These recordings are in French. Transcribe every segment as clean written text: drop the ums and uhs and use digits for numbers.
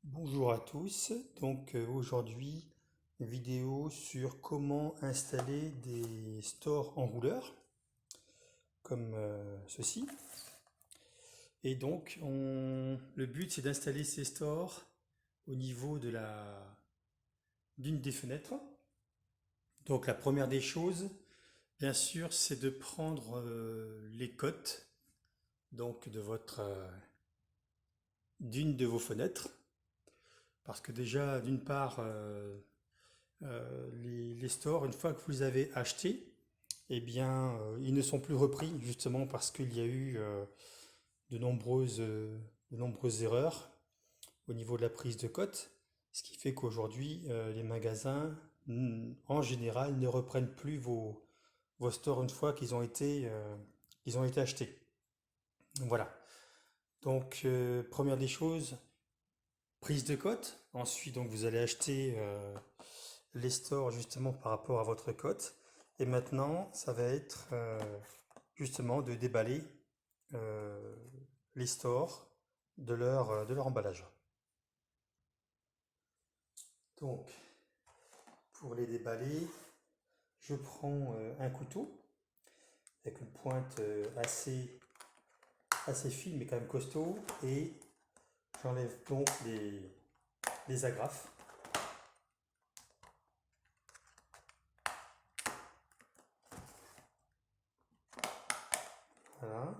Bonjour à tous, aujourd'hui vidéo sur comment installer des stores enrouleurs comme ceci. Et le but c'est d'installer ces stores au niveau d'une des fenêtres. Donc la première des choses, bien sûr, c'est de prendre les cotes donc d'une de vos fenêtres. Parce que déjà, d'une part, les stores, une fois que vous les avez achetés, eh bien, ils ne sont plus repris justement parce qu'il y a eu de nombreuses erreurs au niveau de la prise de cote, ce qui fait qu'aujourd'hui, les magasins, en général, ne reprennent plus vos stores une fois qu'ils ont été achetés. Voilà. Première des choses, prise de cote. Ensuite, donc, vous allez acheter les stores justement par rapport à votre cote. Et maintenant, ça va être justement de déballer euh, les stores de leur emballage. Donc, pour les déballer, je prends un couteau avec une pointe assez fine mais quand même costaud et j'enlève donc les agrafes. Voilà.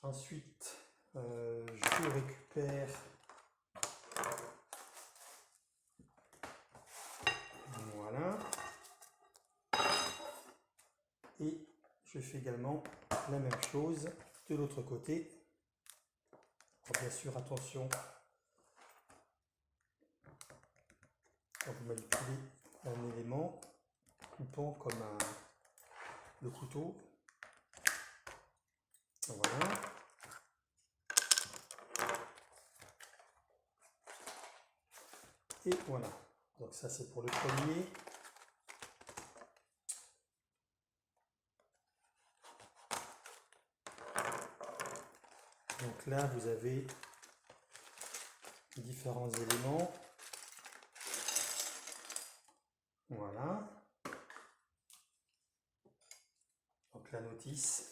Ensuite, je récupère voilà. Et je fais également la même chose de l'autre côté. Alors bien sûr, attention quand vous manipulez un élément, coupant comme le couteau. Voilà. Et voilà. Donc ça c'est pour le premier. Donc là vous avez différents éléments. Voilà. Donc la notice.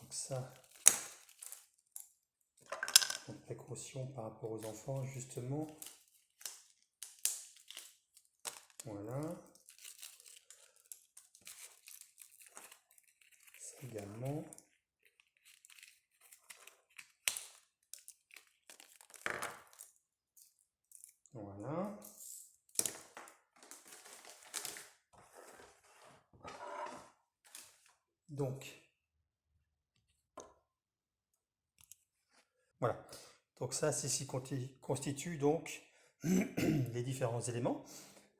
Donc ça, donc précaution par rapport aux enfants justement. Voilà. Ça également. Voilà. Donc, voilà. Donc ça, c'est ce qui constitue donc les différents éléments.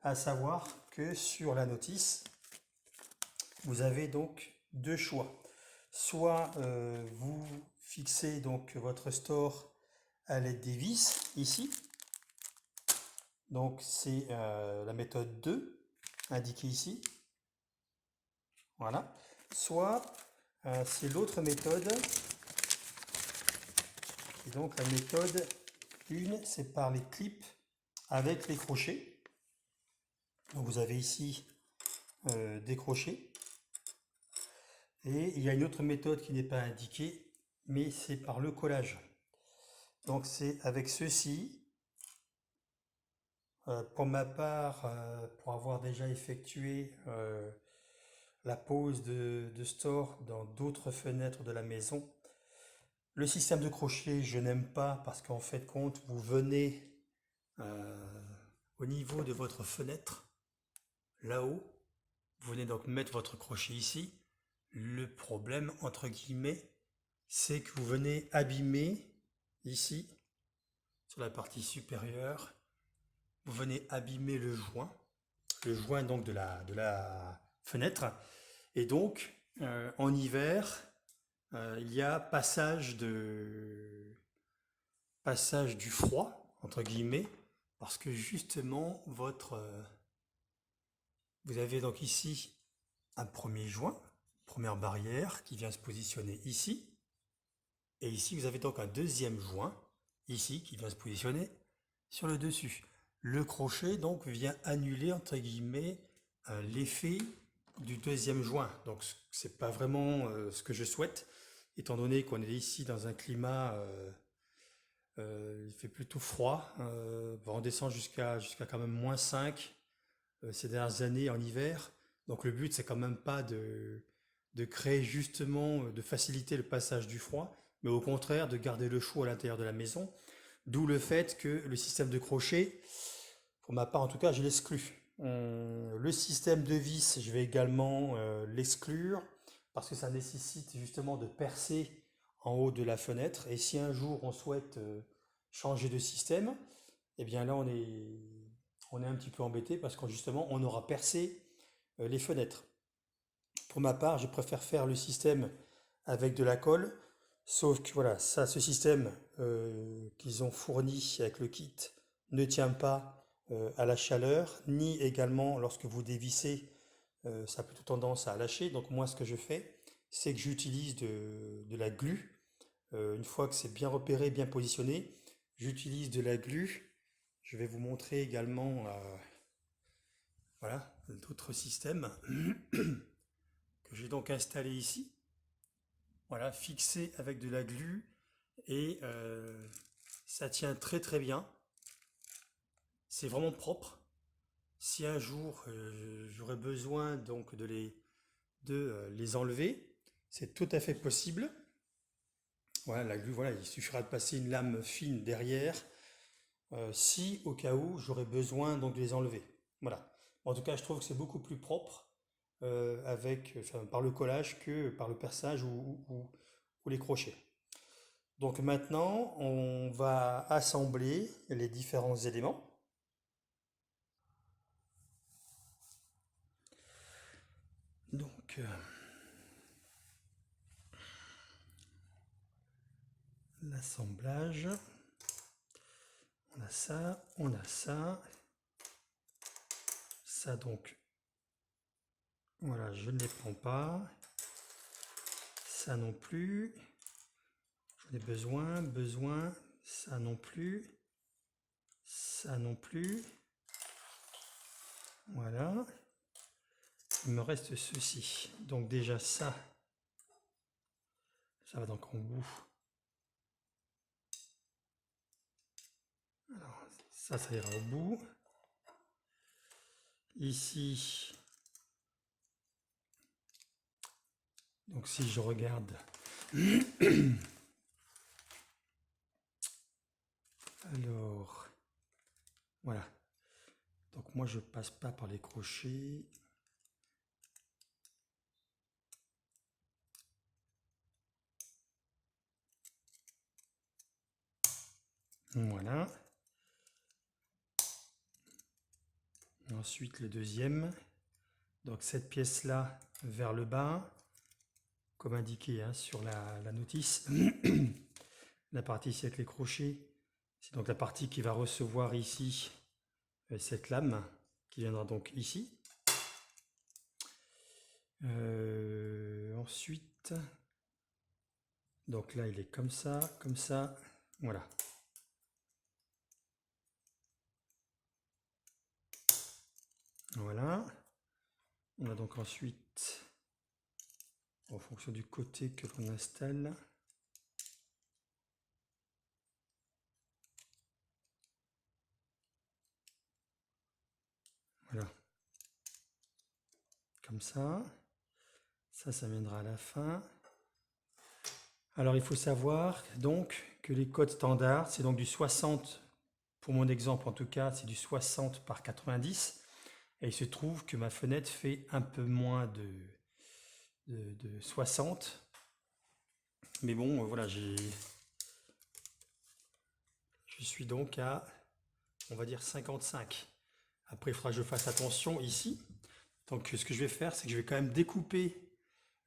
À savoir que sur la notice, vous avez donc deux choix. Soit vous fixez donc votre store à l'aide des vis ici. Donc c'est la méthode 2 indiquée ici. Voilà. Soit c'est l'autre méthode. Et donc la méthode 1, c'est par les clips avec les crochets. Donc vous avez ici des crochets. Et il y a une autre méthode qui n'est pas indiquée, mais c'est par le collage. Donc c'est avec ceci. Pour ma part, pour avoir déjà effectué la pose de store dans d'autres fenêtres de la maison, le système de crochet, je n'aime pas parce qu'en fait, compte, vous venez au niveau de votre fenêtre, là-haut, vous venez donc mettre votre crochet ici. Le problème, entre guillemets, c'est que vous venez abîmer ici, sur la partie supérieure, vous venez abîmer le joint donc de la fenêtre. Et donc, en hiver, il y a passage du froid, entre guillemets, parce que justement, Vous avez donc ici un premier joint, première barrière qui vient se positionner ici. Et ici, vous avez donc un deuxième joint, ici, qui vient se positionner sur le dessus. Le crochet, donc, vient annuler, entre guillemets, l'effet du deuxième joint. Donc, c'est pas vraiment ce que je souhaite, étant donné qu'on est ici dans un climat, il fait plutôt froid. On descend jusqu'à quand même -5 ces dernières années en hiver. Donc, le but, c'est quand même pas de créer justement, de faciliter le passage du froid, mais au contraire de garder le chaud à l'intérieur de la maison. D'où le fait que le système de crochet, pour ma part en tout cas, je l'exclus. Le système de vis, je vais également l'exclure parce que ça nécessite justement de percer en haut de la fenêtre. Et si un jour on souhaite changer de système, eh bien là on est un petit peu embêté parce que justement on aura percé les fenêtres. Pour ma part, je préfère faire le système avec de la colle, sauf que voilà, ça, ce système qu'ils ont fourni avec le kit ne tient pas à la chaleur, ni également lorsque vous dévissez, ça a plutôt tendance à lâcher. Donc moi, ce que je fais, c'est que j'utilise de la glu. Une fois que c'est bien repéré, bien positionné, j'utilise de la glu. Je vais vous montrer également voilà, d'autres systèmes que j'ai donc installé ici. Voilà, fixé avec de la glu et ça tient très très bien. C'est vraiment propre. Si un jour j'aurais besoin donc de les enlever, c'est tout à fait possible. Voilà, la glu, voilà, il suffira de passer une lame fine derrière si au cas où j'aurais besoin donc de les enlever. Voilà. En tout cas, je trouve que c'est beaucoup plus propre par le collage que par le perçage ou les crochets. Donc maintenant, on va assembler les différents éléments. Donc, l'assemblage. On a ça, on a ça. Ça donc, voilà, je ne les prends pas. Ça non plus. J'en ai besoin. Ça non plus. Ça non plus. Voilà. Il me reste ceci. Donc déjà ça va donc en bout. Alors ça ira au bout. Ici, donc si je regarde, alors voilà. Donc moi je passe pas par les crochets. Voilà. Ensuite le deuxième. Donc cette pièce-là vers le bas, comme indiqué sur la notice. La partie ici avec les crochets, c'est donc la partie qui va recevoir ici cette lame qui viendra donc ici. Ensuite, donc là il est comme ça, voilà. Voilà. On a donc ensuite, en fonction du côté que l'on installe, voilà, comme ça. Ça viendra à la fin. Alors il faut savoir donc que les codes standards, c'est donc du 60, pour mon exemple en tout cas, c'est du 60 par 90. Et il se trouve que ma fenêtre fait un peu moins de 60. Mais bon, voilà, je suis donc à, on va dire, 55. Après, il faudra que je fasse attention ici. Donc ce que je vais faire, c'est que je vais quand même découper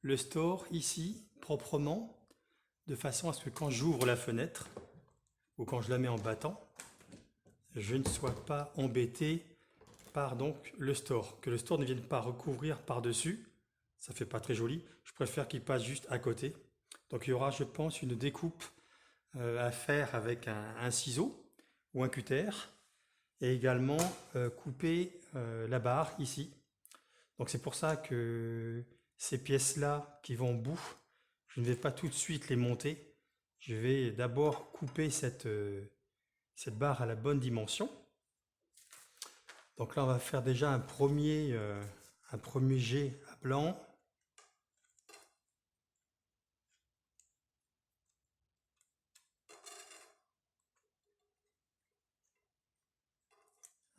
le store ici, proprement, de façon à ce que quand j'ouvre la fenêtre, ou quand je la mets en battant, je ne sois pas embêté prépare donc le store, que le store ne vienne pas recouvrir par-dessus, ça fait pas très joli, je préfère qu'il passe juste à côté. Donc il y aura, je pense, une découpe à faire avec un ciseau ou un cutter, et également couper la barre ici. Donc c'est pour ça que ces pièces-là qui vont au bout, je ne vais pas tout de suite les monter. Je vais d'abord couper cette barre à la bonne dimension. Donc là, on va faire déjà un premier jet à blanc.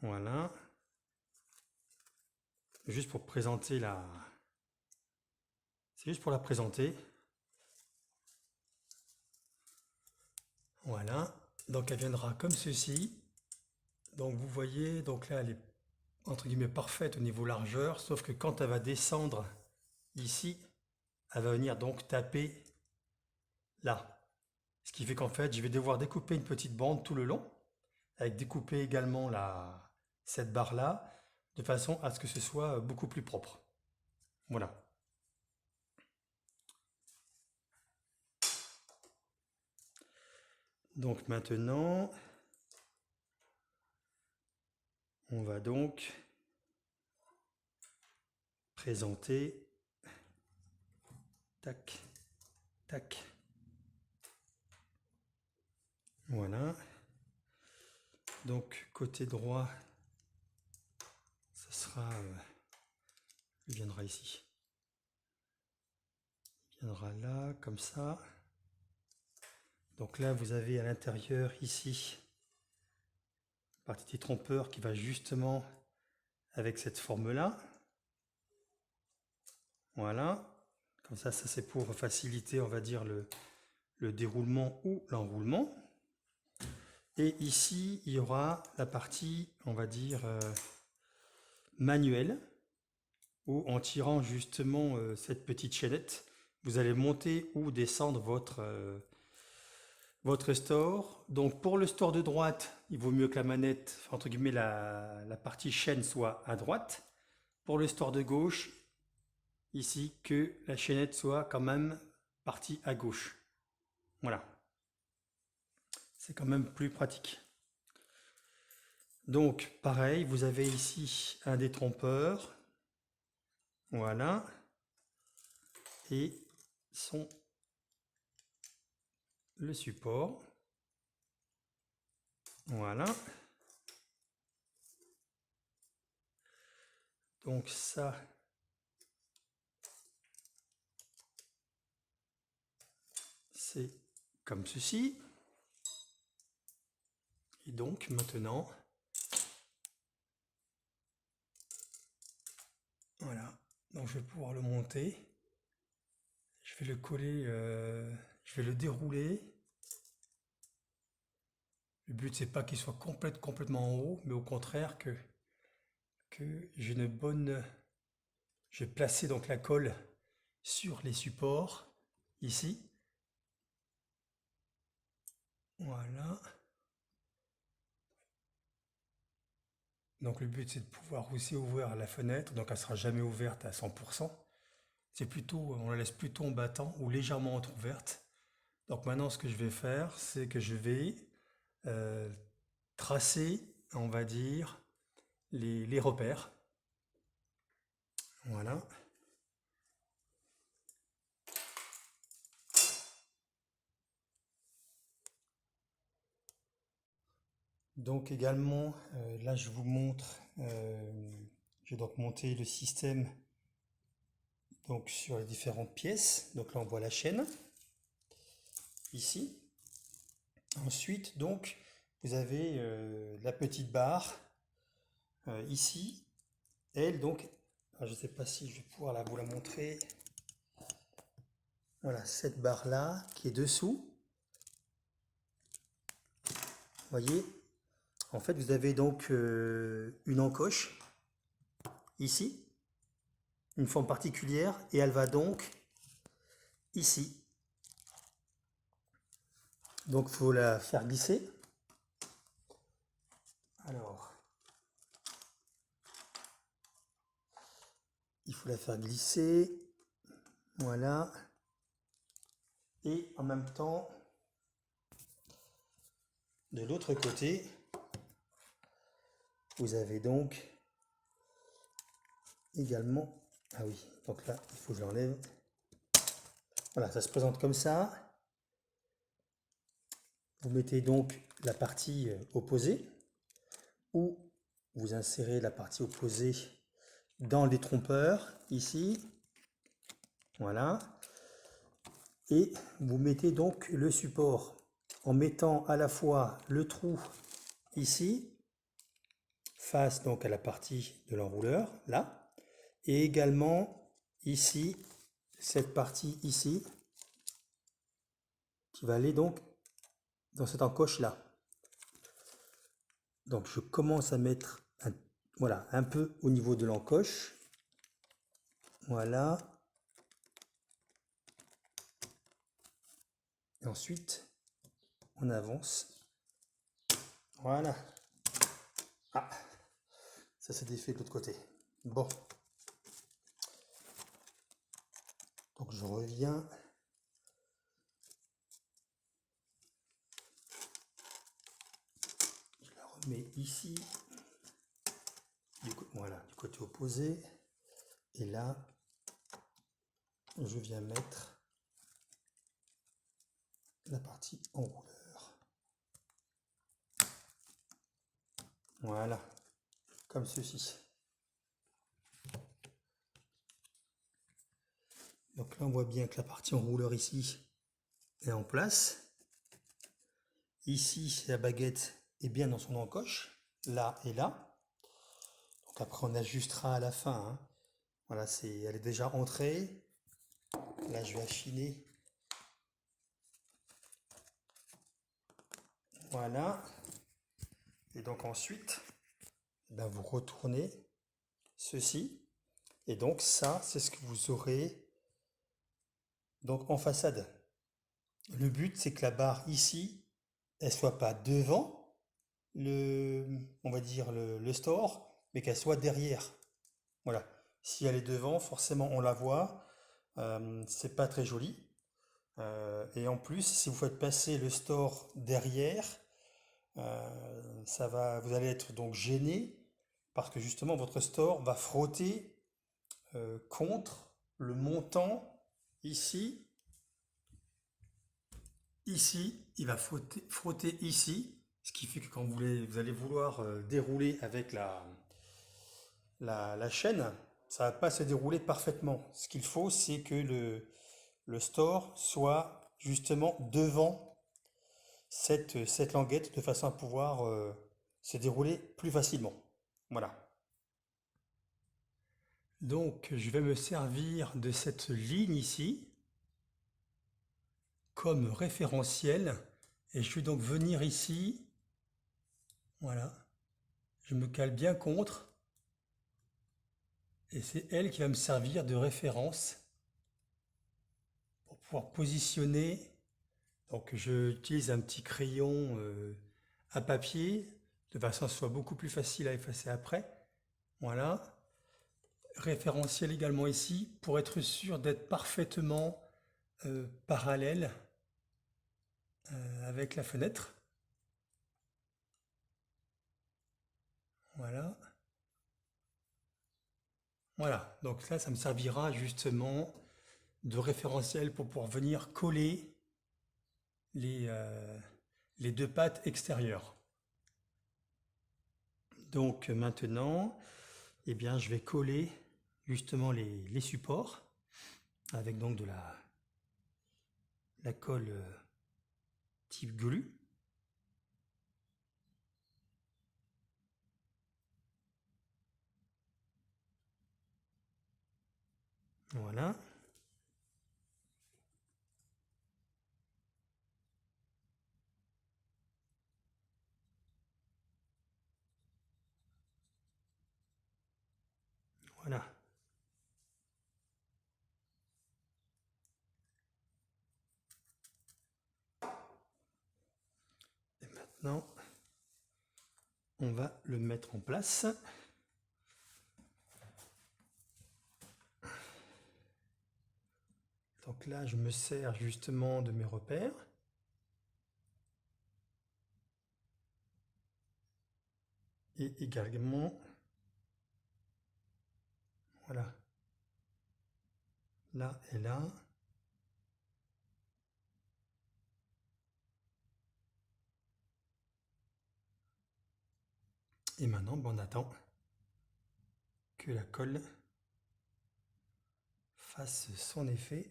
Voilà. Juste pour présenter la... C'est juste pour la présenter. Voilà. Donc elle viendra comme ceci. Donc vous voyez, donc là elle est entre guillemets parfaite au niveau largeur, sauf que quand elle va descendre ici, elle va venir donc taper là. Ce qui fait qu'en fait, je vais devoir découper une petite bande tout le long, avec découper également cette barre-là, de façon à ce que ce soit beaucoup plus propre. Voilà. Donc maintenant, on va donc présenter, tac, tac, voilà. Donc côté droit, ça sera, il viendra ici, il viendra là, comme ça. Donc là, vous avez à l'intérieur ici, partie des trompeurs qui va justement avec cette forme-là. Voilà. Comme ça c'est pour faciliter, on va dire, le déroulement ou l'enroulement. Et ici, il y aura la partie, on va dire, manuelle, où en tirant justement cette petite chaînette, vous allez monter ou descendre votre store. Donc pour le store de droite, il vaut mieux que la manette, entre guillemets, la partie chaîne soit à droite. Pour le store de gauche, ici, que la chaînette soit quand même partie à gauche. Voilà. C'est quand même plus pratique. Donc pareil, vous avez ici un détrompeur. Voilà. Et le support. Voilà. Donc ça, c'est comme ceci. Et donc maintenant, voilà. Donc je vais pouvoir le monter. Je vais le coller, je vais le dérouler. Le but c'est pas qu'il soit complètement en haut, mais au contraire que j'ai une bonne... Je vais placer donc la colle sur les supports, ici. Voilà. Donc le but c'est de pouvoir aussi ouvrir la fenêtre, donc elle sera jamais ouverte à 100%. C'est plutôt, on la laisse plutôt en battant ou légèrement entrouverte. Donc maintenant ce que je vais faire, c'est que je vais tracer, on va dire, les repères. Voilà. Donc également, là je vous montre, je vais donc monter le système donc sur les différentes pièces. Donc là on voit la chaîne, ici. Ensuite donc vous avez la petite barre, ici. Elle donc, je ne sais pas si je vais pouvoir vous la montrer. Voilà, cette barre là qui est dessous. Vous voyez, en fait vous avez donc une encoche ici, une forme particulière, et elle va donc ici. Donc il faut la faire glisser. Alors, il faut la faire glisser. Voilà. Et en même temps, de l'autre côté, vous avez donc également... Ah oui, donc là, il faut que je l'enlève. Voilà, ça se présente comme ça. Vous mettez donc la partie opposée, ou vous insérez la partie opposée dans le détrompeur, ici. Voilà. Et vous mettez donc le support en mettant à la fois le trou ici, face donc à la partie de l'enrouleur, là, et également ici, cette partie ici, qui va aller donc dans cette encoche là. Donc je commence à mettre voilà, un peu au niveau de l'encoche. Voilà. Et ensuite, on avance. Voilà. Ah, ça s'est défait de l'autre côté. Bon. Donc je reviens. Je la remets ici. Voilà, du côté opposé. Et là, je viens mettre la partie enrouleur. Voilà, comme ceci. Donc là, on voit bien que la partie enrouleur ici est en place. Ici, la baguette est bien dans son encoche, là et là. Donc après, on ajustera à la fin. Hein. Voilà, elle est déjà entrée. Là, je vais affiner. Voilà. Et donc ensuite, ben, vous retournez ceci. Et donc ça, c'est ce que vous aurez donc en façade. Le but, c'est que la barre ici, elle soit pas devant on va dire le store, mais qu'elle soit derrière. Voilà. Si elle est devant, forcément on la voit. C'est pas très joli. Et en plus, si vous faites passer le store derrière, vous allez être donc gêné parce que justement votre store va frotter contre le montant ici. Ici, il va frotter ici, ce qui fait que quand vous allez vouloir dérouler avec la chaîne, ça ne va pas se dérouler parfaitement. Ce qu'il faut, c'est que le store soit justement devant cette languette de façon à pouvoir se dérouler plus facilement. Voilà. Donc, je vais me servir de cette ligne ici comme référentiel et je vais donc venir ici. Voilà. Je me cale bien contre et c'est elle qui va me servir de référence pour pouvoir positionner. Donc j'utilise un petit crayon à papier de façon à ce soit beaucoup plus facile à effacer après. Voilà. Référentiel également ici pour être sûr d'être parfaitement parallèle avec la fenêtre. Voilà. Voilà, donc là, ça me servira justement de référentiel pour pouvoir venir coller les deux pattes extérieures. Donc maintenant, eh bien, je vais coller justement les supports avec donc de la colle type glue. Voilà. Voilà. Et maintenant, on va le mettre en place. Donc là, je me sers justement de mes repères. Et également, voilà, là et là. Et maintenant, on attend que la colle fasse son effet.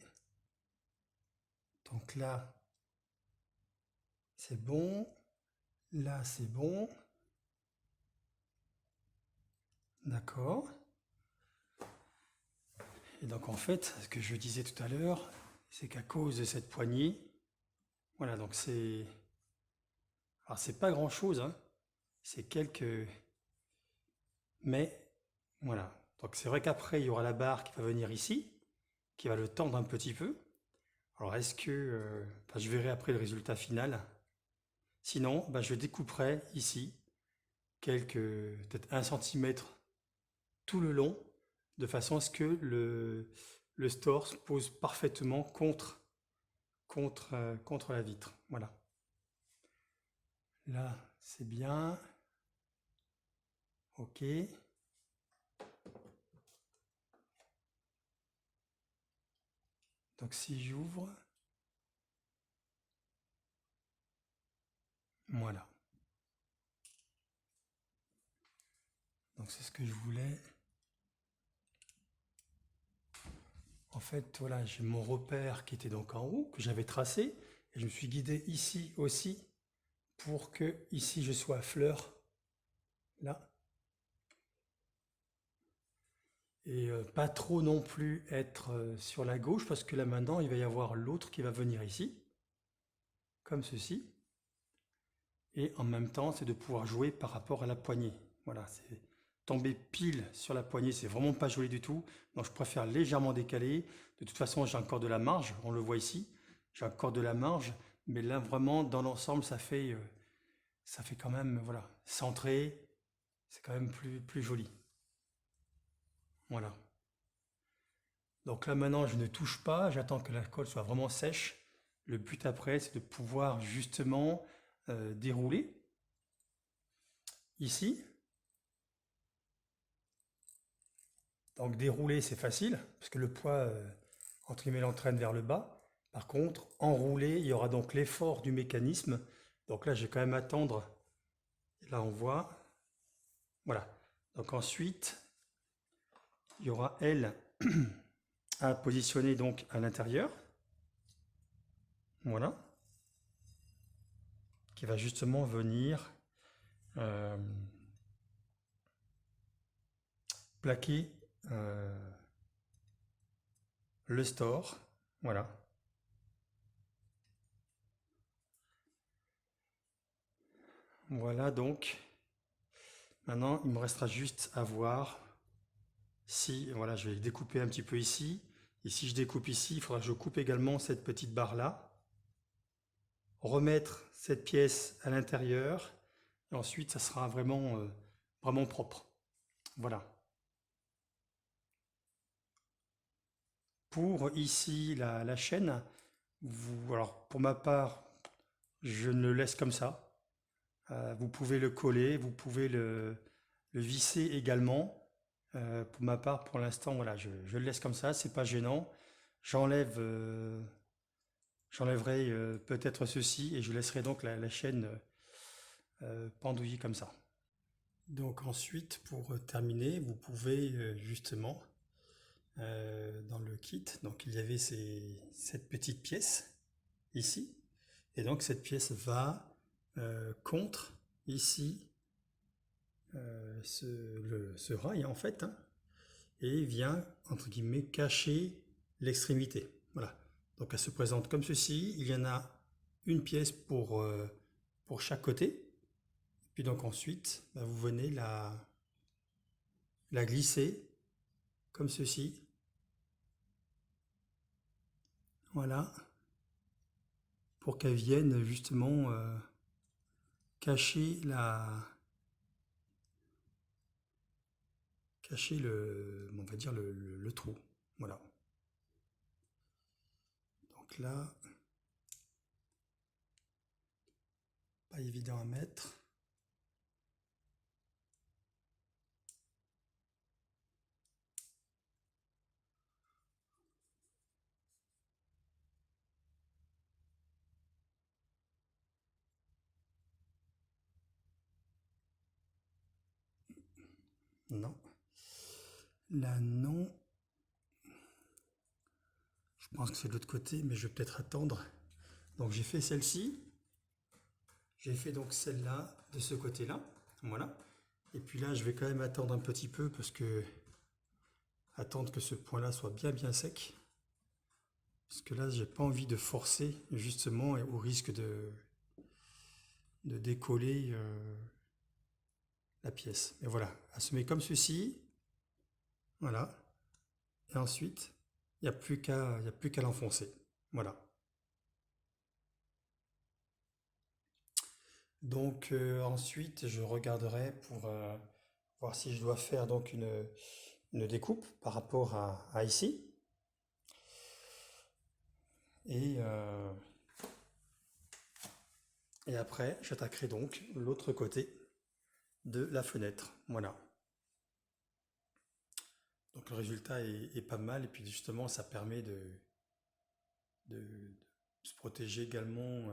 Donc là, c'est bon. Là, c'est bon. D'accord. Et donc en fait, ce que je disais tout à l'heure, c'est qu'à cause de cette poignée, voilà, donc c'est... Alors c'est pas grand-chose, hein. C'est quelques... Mais, voilà. Donc c'est vrai qu'après, il y aura la barre qui va venir ici, qui va le tendre un petit peu. Alors est-ce que... enfin, je verrai après le résultat final. Sinon, je découperai ici quelques... peut-être 1 centimètre tout le long, de façon à ce que le store se pose parfaitement contre la vitre. Voilà. Là, c'est bien. Ok. Donc si j'ouvre, voilà. Donc c'est ce que je voulais. En fait, voilà, j'ai mon repère qui était donc en haut, que j'avais tracé, et je me suis guidé ici aussi pour que ici je sois à fleur, là. Et pas trop non plus être sur la gauche, parce que là maintenant, il va y avoir l'autre qui va venir ici, comme ceci. Et en même temps, c'est de pouvoir jouer par rapport à la poignée. Voilà, c'est tomber pile sur la poignée, c'est vraiment pas joli du tout. Donc je préfère légèrement décaler. De toute façon, j'ai encore de la marge, on le voit ici. J'ai encore de la marge, mais là vraiment, dans l'ensemble, ça fait quand même, voilà, centré. C'est quand même plus joli. Voilà. Donc là maintenant, je ne touche pas, j'attends que la colle soit vraiment sèche. Le but après, c'est de pouvoir justement dérouler ici. Donc dérouler, c'est facile, parce que le poids, entre guillemets, l'entraîne vers le bas. Par contre, enrouler, il y aura donc l'effort du mécanisme. Donc là, je vais quand même attendre. Là, on voit. Voilà. Donc ensuite, il y aura elle à positionner donc à l'intérieur. Voilà. Qui va justement venir euh, plaquer le store. Voilà. Voilà donc. Maintenant, il me restera juste à voir si, voilà, je vais découper un petit peu ici. Et si je découpe ici, il faudra que je coupe également cette petite barre-là. Remettre cette pièce à l'intérieur. Et ensuite, ça sera vraiment propre. Voilà. Pour ici, la chaîne, alors pour ma part, je ne le laisse comme ça. Vous pouvez le coller, vous pouvez le visser également. Pour ma part, pour l'instant, voilà, je le laisse comme ça, c'est pas gênant. J'enlèverai peut-être ceci et je laisserai donc la chaîne pendouillée comme ça. Donc ensuite, pour terminer, vous pouvez justement, dans le kit, donc il y avait cette petite pièce ici, et donc cette pièce va contre ici ce rail en fait, hein, et vient entre guillemets cacher l'extrémité. Voilà. Donc elle se présente comme ceci. Il y en a une pièce pour chaque côté. Puis donc ensuite, vous venez la glisser comme ceci. Voilà. Pour qu'elle vienne justement cacher cacher on va dire le trou. Voilà. Donc là, pas évident à mettre. Non. Là, non. Je pense que c'est de l'autre côté, mais je vais peut-être attendre. Donc j'ai fait celle-ci. J'ai fait donc celle-là de ce côté-là. Voilà. Et puis là, je vais quand même attendre un petit peu parce que attendre que ce point-là soit bien sec. Parce que là, j'ai pas envie de forcer justement au risque de décoller la pièce. Et voilà, elle se met comme ceci. Voilà. Et ensuite, il n'y a plus qu'à l'enfoncer. Voilà. Donc ensuite, je regarderai pour voir si je dois faire donc une découpe par rapport à ici. Et, et après, j'attaquerai donc l'autre côté de la fenêtre. Voilà. Donc le résultat est pas mal et puis justement ça permet de se protéger également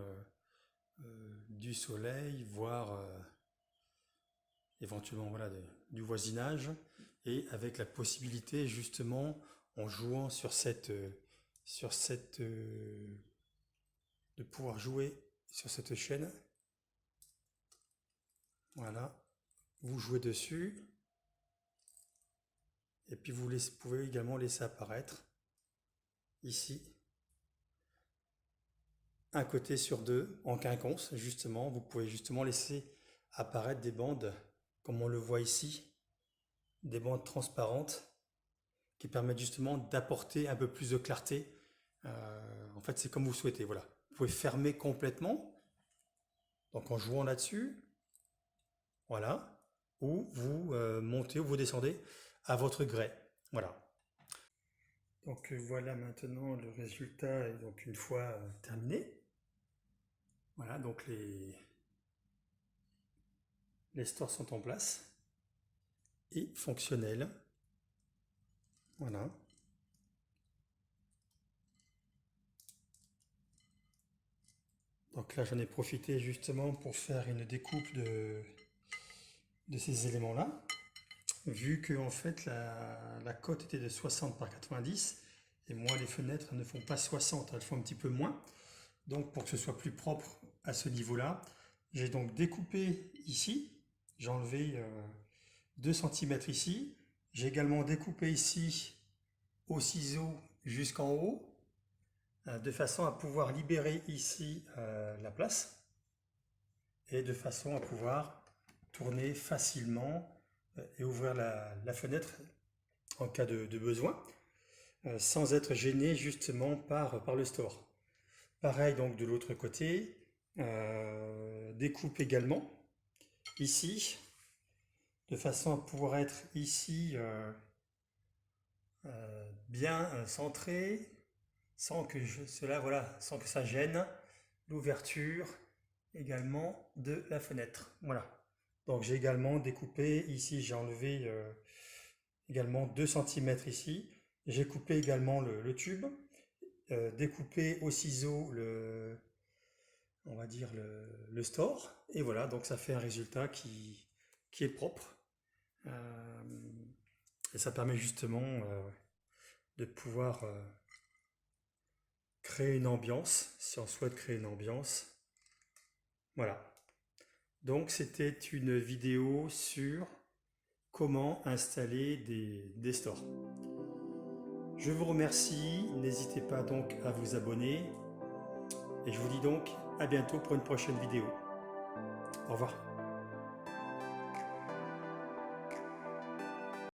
du soleil, voire éventuellement voilà, du voisinage et avec la possibilité justement en jouant sur cette de pouvoir jouer sur cette chaîne. Voilà, vous jouez dessus et puis vous pouvez également laisser apparaître ici un côté sur deux en quinconce. Justement, vous pouvez justement laisser apparaître des bandes comme on le voit ici, des bandes transparentes qui permettent justement d'apporter un peu plus de clarté. En fait, c'est comme vous souhaitez. Voilà, vous pouvez fermer complètement, donc en jouant là-dessus, voilà, ou vous montez ou vous descendez à votre gré. Voilà. Donc voilà maintenant le résultat est donc une fois terminé. Voilà, donc les stores sont en place et fonctionnels. Voilà. Donc là, j'en ai profité justement pour faire une découpe de ces éléments-là. Vu que en fait la cote était de 60 par 90 et moi les fenêtres ne font pas 60, elles font un petit peu moins. Donc pour que ce soit plus propre à ce niveau-là, j'ai donc découpé ici, j'ai enlevé 2 cm ici, j'ai également découpé ici au ciseau jusqu'en haut, de façon à pouvoir libérer ici la place et de façon à pouvoir tourner facilement et ouvrir la fenêtre en cas de besoin, sans être gêné justement par le store. Pareil donc de l'autre côté, découpe également ici, de façon à pouvoir être ici bien centré, sans que sans que ça gêne l'ouverture également de la fenêtre. Voilà. Donc j'ai également découpé ici, j'ai enlevé également 2 cm ici. J'ai coupé également le tube, découpé au ciseau on va dire le store. Et voilà, donc ça fait un résultat qui est propre. Et ça permet justement de pouvoir créer une ambiance, si on souhaite créer une ambiance. Voilà. Donc c'était une vidéo sur comment installer des stores. Je vous remercie, n'hésitez pas donc à vous abonner et je vous dis donc à bientôt pour une prochaine vidéo. Au revoir.